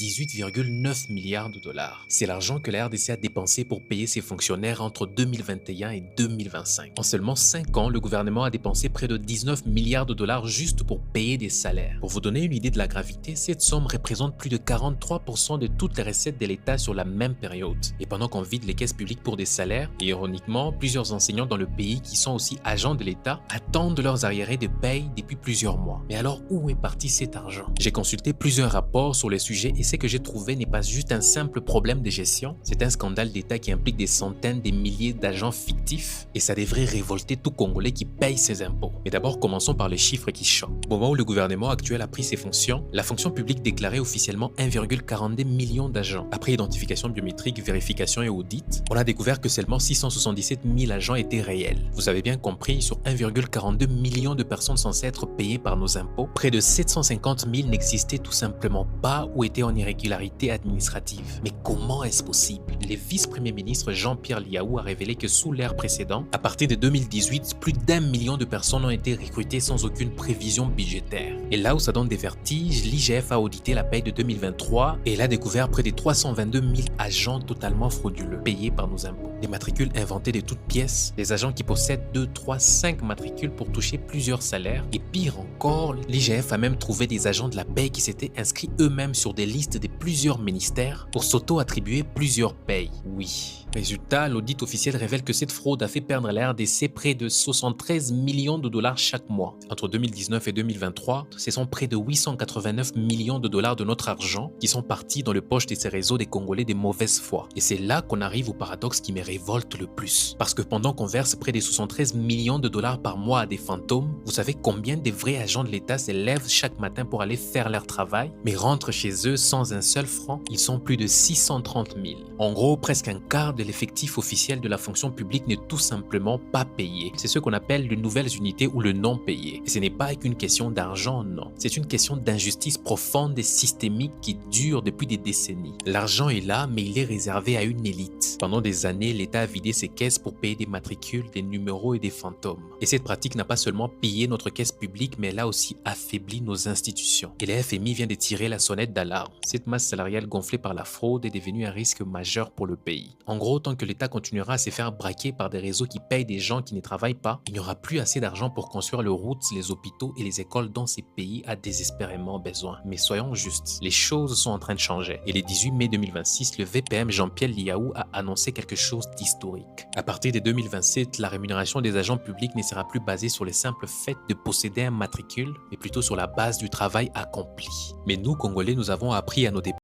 18,9 milliards de dollars. C'est l'argent que la RDC a dépensé pour payer ses fonctionnaires entre 2021 et 2025. En seulement 5 ans, le gouvernement a dépensé près de 19 milliards de dollars juste pour payer des salaires. Pour vous donner une idée de la gravité, cette somme représente plus de 43% de toutes les recettes de l'État sur la même période. Et pendant qu'on vide les caisses publiques pour des salaires, et ironiquement, plusieurs enseignants dans le pays qui sont aussi agents de l'État attendent leurs arriérés de paye depuis plusieurs mois. Mais alors, où est parti cet argent? J'ai consulté plusieurs rapports sur le sujet et ce que j'ai trouvé n'est pas juste un simple problème de gestion, c'est un scandale d'État qui implique des centaines, des milliers d'agents fictifs et ça devrait révolter tout Congolais qui paye ses impôts. Mais d'abord, commençons par les chiffres qui choquent. Au moment où le gouvernement actuel a pris ses fonctions, la fonction publique déclarait officiellement 1,42 million d'agents. Après identification biométrique, vérification et audit, on a découvert que seulement 677 000 agents étaient réels. Vous avez bien compris, sur 1,42 million de personnes censées être payées par nos impôts, près de 750 000 n'existaient tout simplement pas ou étaient en irrégularité administrative. Mais comment est-ce possible? Le vice-premier ministre Jean-Pierre Liaou a révélé que sous l'ère précédente, à partir de 2018, plus d'1 million de personnes ont été recrutées sans aucune prévision budgétaire. Et là où ça donne des vertiges, l'IGF a audité la paye de 2023 et elle a découvert près de 322 000 agents totalement frauduleux payés par nos impôts. Des matricules inventés de toutes pièces, des agents qui possèdent 2, 3, 5 matricules pour toucher plusieurs salaires et pire encore, l'IGF a même trouvé des agents de la paye qui s'étaient inscrits eux-mêmes sur des listes de plusieurs ministères pour s'auto-attribuer plusieurs payes. Oui. Résultat, l'audit officiel révèle que cette fraude a fait perdre à la RDC près de 73 millions de dollars chaque mois. Entre 2019 et 2023, ce sont près de 889 millions de dollars de notre argent qui sont partis dans le poche de ces réseaux des Congolais de mauvaise foi. Et c'est là qu'on arrive au paradoxe qui me révolte le plus. Parce que pendant qu'on verse près de 73 millions de dollars par mois à des fantômes, vous savez combien de vrais agents de l'État se lèvent chaque matin pour aller faire leur travail, mais rentrent chez eux sans un seul franc? Ils sont plus de 630 000. En gros, presque un quart de l'effectif officiel de la fonction publique n'est tout simplement pas payé. C'est ce qu'on appelle les nouvelles unités ou le non payé. Et ce n'est pas qu'une question d'argent, non. C'est une question d'injustice profonde et systémique qui dure depuis des décennies. L'argent est là, mais il est réservé à une élite. Pendant des années, l'État a vidé ses caisses pour payer des matricules, des numéros et des fantômes. Et cette pratique n'a pas seulement pillé notre caisse publique, mais elle a aussi affaibli nos institutions. Et le FMI vient de tirer la sonnette d'alarme. Cette masse salariale gonflée par la fraude est devenue un risque majeur pour le pays. En gros, tant que l'État continuera à se faire braquer par des réseaux qui payent des gens qui ne travaillent pas, il n'y aura plus assez d'argent pour construire les routes, les hôpitaux et les écoles dont ces pays a désespérément besoin. Mais soyons justes, les choses sont en train de changer. Et le 18 mai 2026, le VPM Jean-Pierre Liaou a annoncé quelque chose d'historique. À partir de 2027, la rémunération des agents publics ne sera plus basée sur le simple fait de posséder un matricule, mais plutôt sur la base du travail accompli. Mais nous, Congolais, nous avons appris à nos dépens